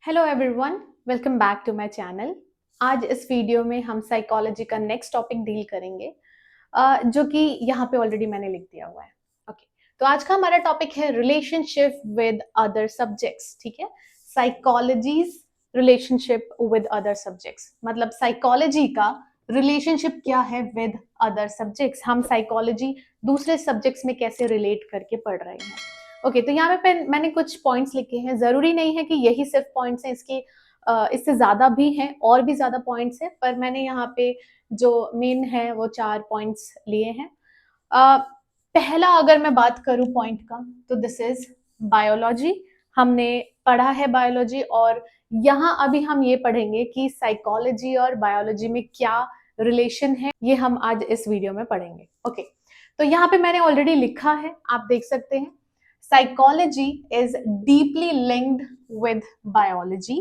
Hello everyone, welcome back to my channel. आज इस video में हम साइकोलॉजी का नेक्स्ट टॉपिक डील करेंगे, जो कि यहाँ पे ऑलरेडी मैंने लिख दिया हुआ है। ओके, तो आज का हमारा टॉपिक है रिलेशनशिप विद अदर सब्जेक्ट्स। ठीक है, psychologies relationship with other subjects, मतलब साइकोलॉजी का रिलेशनशिप क्या है विद अदर सब्जेक्ट्स। हम साइकोलॉजी दूसरे सब्जेक्ट्स में कैसे रिलेट करके पढ़ रहे हैं। ओके, तो यहाँ पे मैंने कुछ पॉइंट्स लिखे हैं। जरूरी नहीं है कि यही सिर्फ पॉइंट्स हैं, इससे ज्यादा भी हैं, और भी ज्यादा पॉइंट्स हैं, पर मैंने यहाँ पे जो मेन है वो 4 पॉइंट्स लिए हैं। अ, पहला अगर मैं बात करूं पॉइंट का, तो दिस इज बायोलॉजी। हमने पढ़ा है बायोलॉजी, और यहाँ अभी हम ये पढ़ेंगे कि साइकोलॉजी और बायोलॉजी में क्या रिलेशन है, ये हम आज इस वीडियो में पढ़ेंगे। ओके, तो यहाँ पे मैंने ऑलरेडी लिखा है, आप देख सकते हैं। Psychology is deeply linked with biology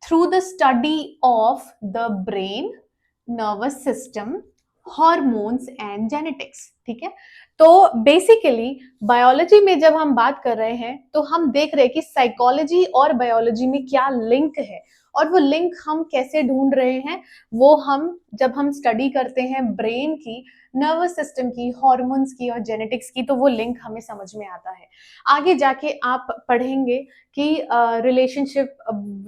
through the study of the brain, nervous system, hormones and genetics। ठीक है, तो बेसिकली बायोलॉजी में जब हम बात कर रहे हैं तो हम देख रहे हैं कि साइकोलॉजी और बायोलॉजी में क्या लिंक है, और वो लिंक हम कैसे ढूंढ रहे हैं। वो हम जब हम स्टडी करते हैं ब्रेन की, नर्वस सिस्टम की, हॉर्मोन्स की और जेनेटिक्स की, तो वो लिंक हमें समझ में आता है। आगे जाके आप पढ़ेंगे कि relationship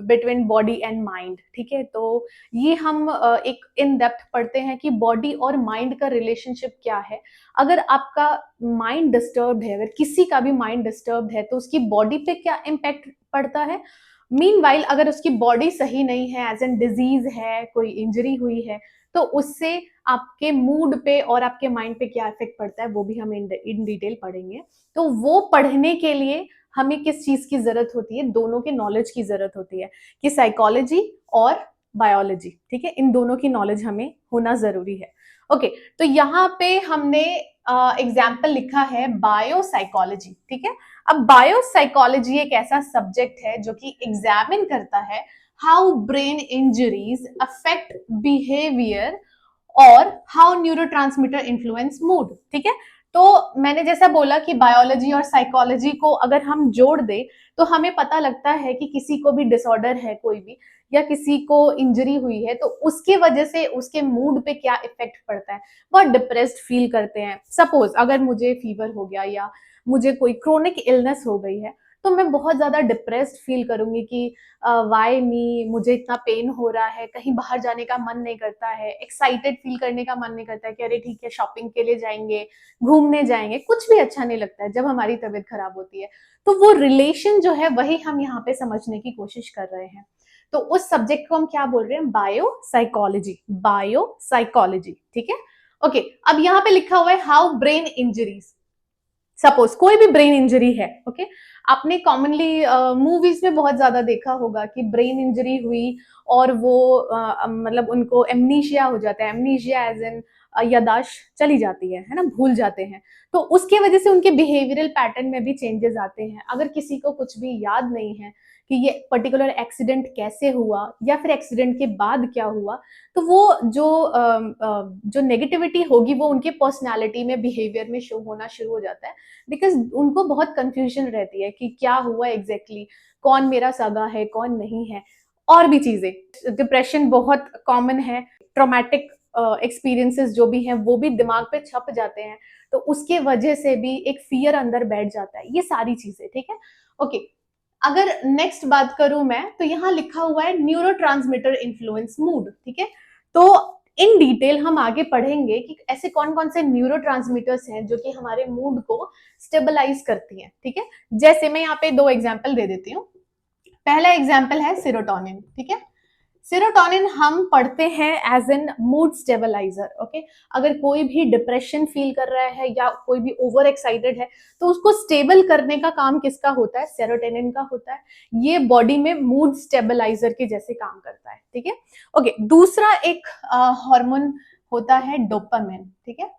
between body and mind. ठीक है, तो ये हम एक इन डेप्थ पढ़ते हैं कि बॉडी और माइंड का रिलेशनशिप क्या है। अगर आपका माइंड डिस्टर्ब्ड है, अगर किसी का भी माइंड डिस्टर्ब्ड है, तो उसकी बॉडी पे क्या इम्पैक्ट पड़ता है। मीनवाइल अगर उसकी बॉडी सही नहीं है, एज एन डिजीज है, कोई इंजरी हुई है, तो उससे आपके मूड पे और आपके माइंड पे क्या इफेक्ट पड़ता है, वो भी हम इन डिटेल पढ़ेंगे। तो वो पढ़ने के लिए हमें किस चीज की जरूरत होती है, दोनों के नॉलेज की जरूरत होती है, कि साइकोलॉजी और बायोलॉजी, ठीक है, इन दोनों की नॉलेज हमें होना जरूरी है। ओके, तो यहाँ पे हमने एग्जाम्पल लिखा है बायोसाइकोलॉजी। ठीक है, अब बायोसाइकोलॉजी एक ऐसा सब्जेक्ट है जो कि एग्जामिन करता है how brain injuries affect behaviour और हाउ न्यूरोट्रांसमीटर इन्फ्लुएंस मूड। ठीक है, तो मैंने जैसा बोला कि बायोलॉजी और साइकोलॉजी को अगर हम जोड़ दें तो हमें पता लगता है कि किसी को भी डिसऑर्डर है कोई भी, या किसी को इंजरी हुई है, तो उसके वजह से उसके मूड पे क्या इफेक्ट पड़ता है। बहुत डिप्रेस्ड फील करते हैं। सपोज अगर मुझे फीवर हो गया या मुझे कोई क्रोनिक इलनेस हो गई है, तो मैं बहुत ज्यादा डिप्रेस्ड फील करूंगी कि वाई मी, मुझे इतना पेन हो रहा है, कहीं बाहर जाने का मन नहीं करता है, एक्साइटेड फील करने का मन नहीं करता है कि अरे ठीक है शॉपिंग के लिए जाएंगे, घूमने जाएंगे, कुछ भी अच्छा नहीं लगता है जब हमारी तबीयत खराब होती है। तो वो रिलेशन जो है वही हम यहाँ पे समझने की कोशिश कर रहे हैं। तो उस सब्जेक्ट को हम क्या बोल रहे हैं, बायो साइकोलॉजी। बायो साइकोलॉजी, ठीक है। ओके, अब यहाँ पे लिखा हुआ है हाउ ब्रेन इंजरीज। सपोज कोई भी ब्रेन इंजरी है, ओके, आपने कॉमनली मूवीज में बहुत ज्यादा देखा होगा कि ब्रेन इंजरी हुई और वो मतलब उनको एमनीशिया हो जाता है। एमनीशिया एज इन यादाश्त चली जाती है ना, भूल जाते हैं। तो उसके वजह से उनके बिहेवियरल पैटर्न में भी चेंजेस आते हैं। अगर किसी को कुछ भी याद नहीं है कि ये पर्टिकुलर एक्सीडेंट कैसे हुआ या फिर एक्सीडेंट के बाद क्या हुआ, तो वो जो नेगेटिविटी होगी वो उनके पर्सनालिटी में, बिहेवियर में शो होना शुरू हो जाता है। बिकॉज उनको बहुत कंफ्यूजन रहती है कि क्या हुआ एग्जैक्टली, कौन मेरा सगा है कौन नहीं है, और भी चीजें। डिप्रेशन बहुत कॉमन है। ट्रॉमेटिक एक्सपीरियंसेस जो भी हैं वो भी दिमाग पे छप जाते हैं, तो उसके वजह से भी एक फियर अंदर बैठ जाता है। ये सारी चीजें, ठीक है। ओके, अगर नेक्स्ट बात करूं मैं, तो यहाँ लिखा हुआ है न्यूरोट्रांसमीटर इन्फ्लुएंस मूड। ठीक है, तो इन डिटेल हम आगे पढ़ेंगे कि ऐसे कौन कौन से न्यूरोट्रांसमीटर्स हैं जो कि हमारे मूड को स्टेबलाइज करती हैं। ठीक है, जैसे मैं यहाँ पे 2 एग्जांपल दे देती हूँ। पहला एग्जाम्पल है सेरोटोनिन। ठीक है, सेरोटोनिन हम पढ़ते हैं as an mood stabiliser. Okay, अगर कोई भी डिप्रेशन फील कर रहा है या कोई भी ओवर एक्साइटेड है, तो उसको स्टेबल करने का काम किसका होता है, सेरोटोनिन का होता है। ये बॉडी में मूड स्टेबलाइजर के जैसे काम करता है। ठीक है, ओके, दूसरा एक हार्मोन होता है डोपामिन। ठीक है,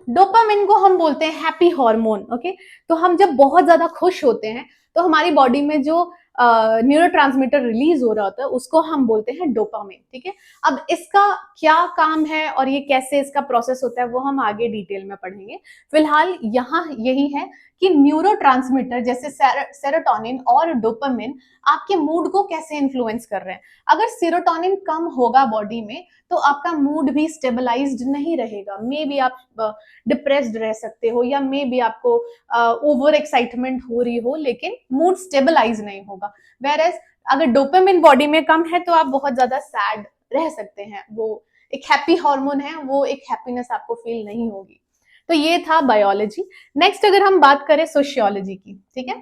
डोपामिन को हम बोलते हैं हैप्पी हार्मोन। ओके, तो हम जब बहुत ज्यादा खुश होते हैं तो हमारी बॉडी में जो न्यूरोट्रांसमीटर रिलीज हो रहा होता है उसको हम बोलते हैं डोपामिन। ठीक है, अब इसका क्या काम है और ये कैसे इसका प्रोसेस होता है वो हम आगे डिटेल में पढ़ेंगे। फिलहाल यहाँ यही है कि न्यूरोट्रांसमीटर जैसे सेरोटोनिन और डोपामिन आपके मूड को कैसे इन्फ्लुएंस कर रहे हैं। अगर सेरोटोनिन कम होगा बॉडी में तो आपका मूड भी स्टेबलाइज्ड नहीं रहेगा, मे बी आप डिप्रेस्ड रह सकते हो, या मे बी आपको ओवर एक्साइटमेंट हो रही हो, लेकिन मूड स्टेबलाइज नहीं होगा। वेयरएज अगर डोपामिन बॉडी में कम है तो आप बहुत ज्यादा सैड रह सकते हैं, वो एक हैप्पी हार्मोन है, वो एक हैप्पीनेस आपको फील नहीं होगी। तो ये था बायोलॉजी। नेक्स्ट अगर हम बात करें सोशियोलॉजी की, ठीक है,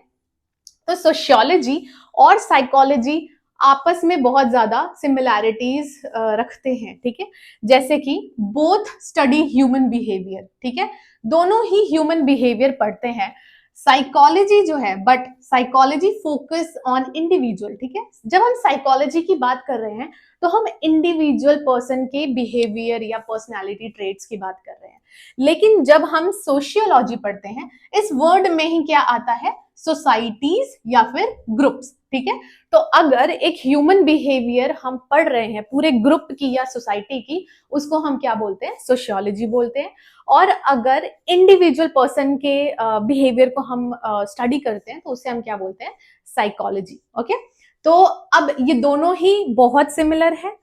तो सोशियोलॉजी और साइकोलॉजी आपस में बहुत ज्यादा सिमिलैरिटीज रखते हैं, ठीक है, जैसे कि बोथ स्टडी ह्यूमन बिहेवियर, ठीक है, दोनों ही ह्यूमन बिहेवियर पढ़ते हैं। साइकोलॉजी जो है, but psychology focus on individual, ठीक है, जब हम साइकोलॉजी की बात कर रहे हैं तो हम इंडिविजुअल पर्सन के बिहेवियर या पर्सनालिटी ट्रेट्स की बात कर रहे हैं। लेकिन जब हम सोशियोलॉजी पढ़ते हैं, इस वर्ड में ही क्या आता है, सोसाइटीज या फिर ग्रुप्स, ठीक है। तो अगर एक ह्यूमन बिहेवियर हम पढ़ रहे हैं पूरे ग्रुप की या सोसाइटी की, उसको हम क्या बोलते हैं, सोशियोलॉजी बोलते हैं। और अगर इंडिविजुअल पर्सन के बिहेवियर को हम स्टडी करते हैं तो उसे हम क्या बोलते हैं, साइकोलॉजी। ओके, तो अब ये दोनों ही बहुत सिमिलर है।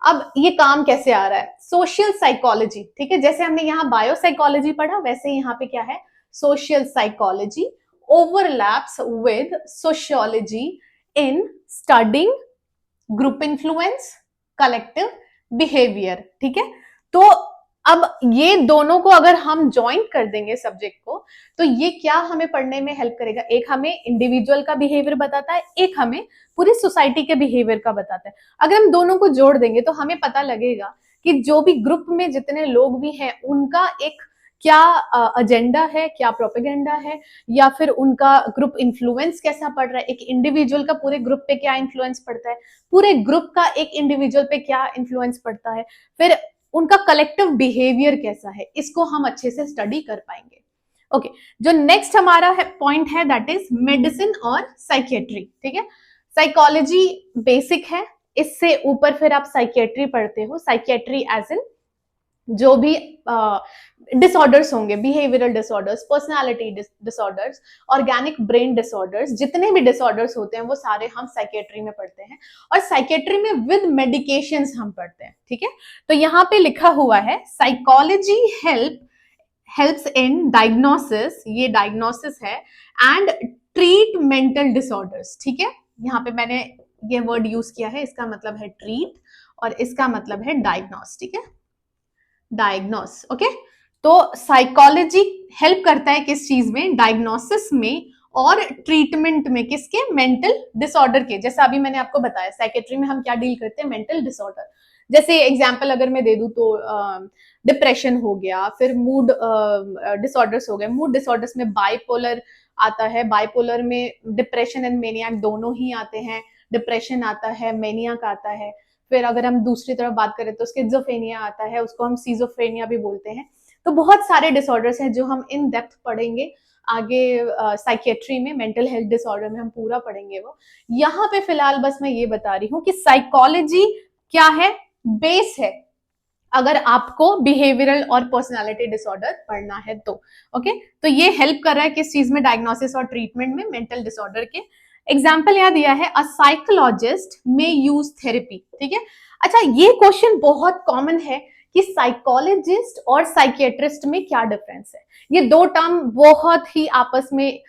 अब ये काम कैसे आ रहा है, सोशल साइकोलॉजी, ठीक है, जैसे हमने यहाँ बायो साइकोलॉजी पढ़ा वैसे यहाँ पे क्या है, social psychology overlaps with sociology in studying group influence, collective behaviour, ठीक है। तो अब ये दोनों को अगर हम ज्वाइन कर देंगे सब्जेक्ट को, तो ये क्या हमें पढ़ने में हेल्प करेगा, एक हमें इंडिविजुअल का बिहेवियर बताता है, एक हमें पूरी सोसाइटी के बिहेवियर का बताता है। अगर हम दोनों को जोड़ देंगे तो हमें पता लगेगा कि जो भी ग्रुप में जितने लोग भी हैं उनका एक क्या एजेंडा है, क्या प्रोपेगेंडा है, या फिर उनका ग्रुप इन्फ्लुएंस कैसा पड़ रहा है, एक इंडिविजुअल का पूरे ग्रुप पे क्या इन्फ्लुएंस पड़ता है, पूरे ग्रुप का एक इंडिविजुअल पे क्या इन्फ्लुएंस पड़ता है, फिर उनका कलेक्टिव बिहेवियर कैसा है, इसको हम अच्छे से स्टडी कर पाएंगे। ओके, जो नेक्स्ट हमारा है पॉइंट है दैट इज मेडिसिन और साइकियाट्री, ठीक है। साइकोलॉजी बेसिक है, इससे ऊपर फिर आप साइकियाट्री पढ़ते हो। साइकियाट्री एज इन जो भी डिसऑर्डर्स होंगे, behavioural disorders, personality disorders, organic brain disorders, जितने भी डिसऑर्डर्स होते हैं वो सारे हम साइकियाट्री में पढ़ते हैं। और साइकियाट्री में विद मेडिकेशंस हम पढ़ते हैं, ठीक है। तो यहाँ पे लिखा हुआ है साइकोलॉजी हेल्प्स इन डायग्नोसिस, ये डायग्नोसिस है, एंड ट्रीट मेंटल डिसऑर्डर्स, ठीक है। यहाँ पे मैंने ये वर्ड यूज किया है, इसका मतलब है ट्रीट और इसका मतलब है डायग्नोस, ठीक है, डायग्नोस। ओके, तो साइकोलॉजी हेल्प करता है किस चीज में, डायग्नोसिस में और ट्रीटमेंट में, किसके, मेंटल डिसऑर्डर के। जैसा अभी मैंने आपको बताया साइकेट्री में हम क्या डील करते हैं, मेंटल डिसऑर्डर। जैसे एग्जांपल अगर मैं दे दूं तो डिप्रेशन हो गया, फिर मूड डिसऑर्डर्स हो गए। मूड डिसऑर्डर्स में बाइपोलर आता है, बाइपोलर में डिप्रेशन एंड मेनियाक दोनों ही आते हैं, डिप्रेशन आता है, मेनियाक आता है। फिर अगर हम दूसरी तरफ बात करें तो स्किज़ोफ्रेनिया आता है, उसको हम सीजोफ्रेनिया भी बोलते हैं। तो बहुत सारे डिसऑर्डर्स हैं जो हम इन डेप्थ पढ़ेंगे आगे साइकियाट्री में, मेंटल हेल्थ डिसऑर्डर में हम पूरा पढ़ेंगे वो। यहाँ पे फिलहाल बस मैं ये बता रही हूँ कि साइकोलॉजी क्या है, बेस है अगर आपको बिहेवियरल और पर्सनालिटी डिसऑर्डर पढ़ना है तो। ओके, तो ये हेल्प कर रहा है किस चीज में, डायग्नोसिस और ट्रीटमेंट में मेंटल डिसऑर्डर के। एग्जाम्पल यहाँ दिया है, अ साइकोलॉजिस्ट में यूज थेरेपी, ठीक है। अच्छा, ये क्वेश्चन बहुत कॉमन है कि साइकोलॉजिस्ट और साइकियाट्रिस्ट में क्या डिफरेंस है। ये दो टर्म बहुत ही आपस में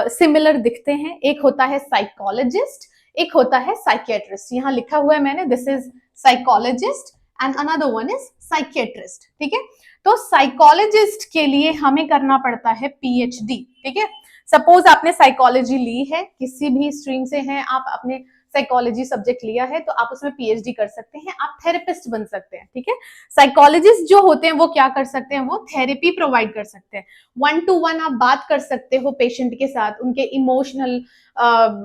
सिमिलर दिखते हैं, एक होता है साइकोलॉजिस्ट, एक होता है साइकियाट्रिस्ट। यहाँ लिखा हुआ है मैंने, this is psychologist and another one is psychiatrist, ठीक है। तो साइकोलॉजिस्ट के लिए हमें करना पड़ता है पीएचडी, ठीक है। सपोज आपने साइकोलॉजी ली है, किसी भी स्ट्रीम से हैं आप, आपने साइकोलॉजी सब्जेक्ट लिया है, तो आप उसमें पीएचडी कर सकते हैं, आप थेरेपिस्ट बन सकते हैं, ठीक है। साइकोलॉजिस्ट जो होते हैं वो क्या कर सकते हैं, वो थेरेपी प्रोवाइड कर सकते हैं। 1-to-1 आप बात कर सकते हो पेशेंट के साथ, उनके इमोशनल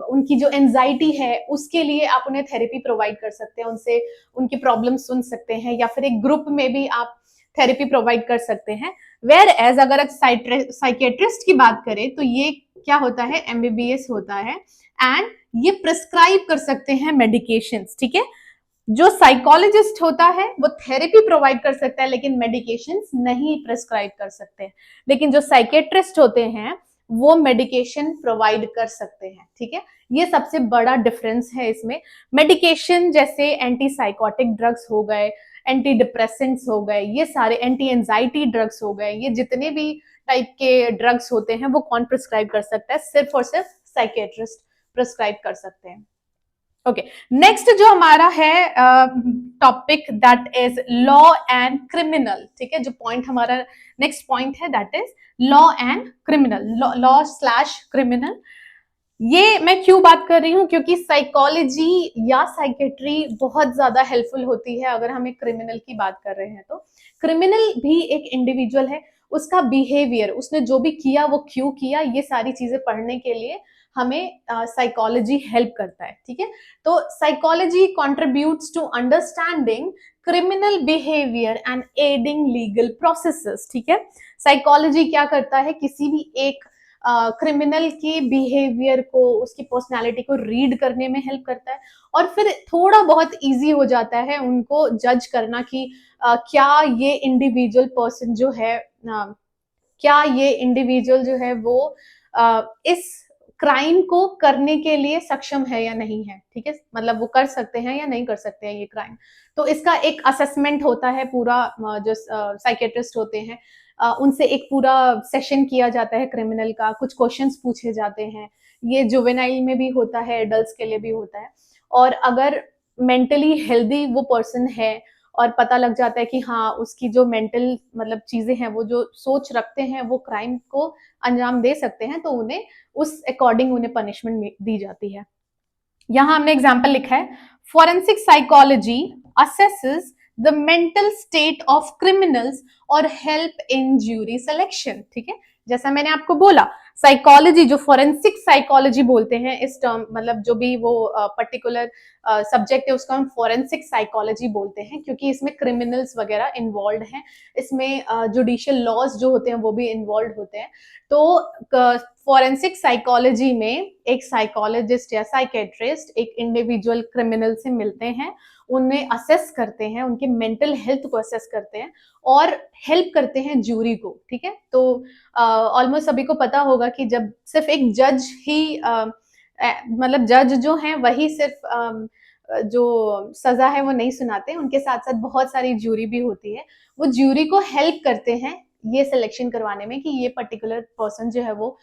उनकी जो एंजाइटी है उसके लिए आप उन्हें थेरेपी प्रोवाइड कर सकते हैं, उनसे उनकी प्रॉब्लम सुन सकते हैं, या फिर एक ग्रुप में भी आप थेरेपी प्रोवाइड कर सकते हैं। वेयर एज अगर साइकियाट्रिस्ट की बात करें तो ये क्या होता है, एमबीबीएस होता है, एंड ये प्रिस्क्राइब कर सकते हैं मेडिकेशंस, ठीक है। जो साइकोलॉजिस्ट होता है वो थेरेपी प्रोवाइड कर सकता है लेकिन मेडिकेशंस नहीं प्रिस्क्राइब कर सकते हैं। लेकिन जो साइकियाट्रिस्ट होते हैं वो मेडिकेशन प्रोवाइड कर सकते हैं। ठीक है, ये सबसे बड़ा डिफरेंस है इसमें। मेडिकेशन जैसे एंटी साइकोटिक ड्रग्स हो गए, एंटी डिप्रेसेंट्स हो गए, ये सारे एंटी एंजाइटी ड्रग्स हो गए, ये जितने भी टाइप के ड्रग्स होते हैं वो कौन प्रिस्क्राइब कर सकता है? सिर्फ और सिर्फ साइकेट्रिस्ट प्रिस्क्राइब कर सकते हैं। ओके, नेक्स्ट जो हमारा है topic that is law and criminal. ठीक है, जो पॉइंट हमारा नेक्स्ट पॉइंट है that is law and criminal, law slash criminal. ये मैं क्यों बात कर रही हूँ? क्योंकि साइकोलॉजी या साइकेट्री बहुत ज्यादा हेल्पफुल होती है अगर हम एक क्रिमिनल की बात कर रहे हैं। तो क्रिमिनल भी एक इंडिविजुअल है, उसका बिहेवियर, उसने जो भी किया वो क्यों किया, ये सारी चीजें पढ़ने के लिए हमें साइकोलॉजी हेल्प करता है। ठीक है, तो psychology contributes to understanding criminal behaviour and aiding legal processes. ठीक है, साइकोलॉजी क्या करता है? किसी भी एक क्रिमिनल के बिहेवियर को, उसकी पर्सनालिटी को रीड करने में हेल्प करता है, और फिर थोड़ा बहुत इजी हो जाता है उनको जज करना कि क्या ये इंडिविजुअल पर्सन जो है, क्या ये इंडिविजुअल जो है वो इस क्राइम को करने के लिए सक्षम है या नहीं है। ठीक है, मतलब वो कर सकते हैं या नहीं कर सकते हैं ये क्राइम। तो इसका एक असेसमेंट होता है पूरा, जो साइकेट्रिस्ट होते हैं उनसे एक पूरा सेशन किया जाता है क्रिमिनल का, कुछ क्वेश्चंस पूछे जाते हैं। ये जुवेनाइल में भी होता है, एडल्ट्स के लिए भी होता है। और अगर मेंटली हेल्दी वो पर्सन है और पता लग जाता है कि हाँ उसकी जो मेंटल मतलब चीजें हैं, वो जो सोच रखते हैं वो क्राइम को अंजाम दे सकते हैं, तो उन्हें उस अकॉर्डिंग उन्हें पनिशमेंट दी जाती है। यहां हमने एग्जाम्पल लिखा है, forensic psychology assesses the mental state of criminals और हेल्प इन ज्यूरी सिलेक्शन। ठीक है, जैसा मैंने आपको बोला, साइकोलॉजी जो फॉरेंसिक साइकोलॉजी बोलते हैं, इस टर्म मतलब जो भी वो पर्टिकुलर सब्जेक्ट है उसको हम फॉरेंसिक साइकोलॉजी बोलते हैं, क्योंकि इसमें क्रिमिनल्स वगैरह इन्वॉल्व हैं, इसमें जुडिशियल लॉज जो होते हैं वो भी इन्वॉल्व होते हैं। तो फॉरेंसिक साइकोलॉजी में एक साइकोलॉजिस्ट या साइकेट्रिस्ट एक इंडिविजुअल क्रिमिनल से मिलते हैं, उन्हें असेस करते हैं, उनके मेंटल हेल्थ को असेस करते हैं और हेल्प करते हैं ज्यूरी को। ठीक है, तो ऑलमोस्ट सभी को पता होगा कि जब सिर्फ एक जज ही मतलब जज जो हैं वही सिर्फ जो सजा है वो नहीं सुनाते, उनके साथ साथ बहुत सारी ज्यूरी भी होती है, वो ज्यूरी को हेल्प करते हैं ये सिलेक्शन करवाने में कि ये पर्टिकुलर पर्सन जो है वो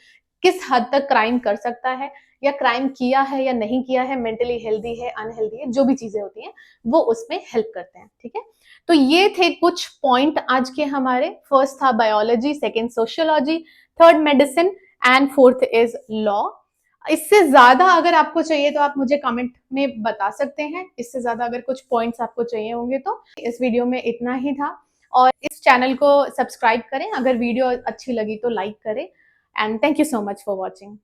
किस हद तक क्राइम कर सकता है, या क्राइम किया है या नहीं किया है, मेंटली हेल्दी है अनहेल्दी है, जो भी चीजें होती हैं वो उसमें हेल्प करते हैं। ठीक है, तो ये थे कुछ पॉइंट आज के हमारे। फर्स्ट था biology, second sociology, third medicine and fourth is law. इससे ज्यादा अगर आपको चाहिए तो आप मुझे कमेंट में बता सकते हैं, इससे ज्यादा अगर कुछ पॉइंट्स आपको चाहिए होंगे तो। इस वीडियो में इतना ही था, और इस चैनल को सब्सक्राइब करें, अगर वीडियो अच्छी लगी तो लाइक करें, and thank you so much for watching.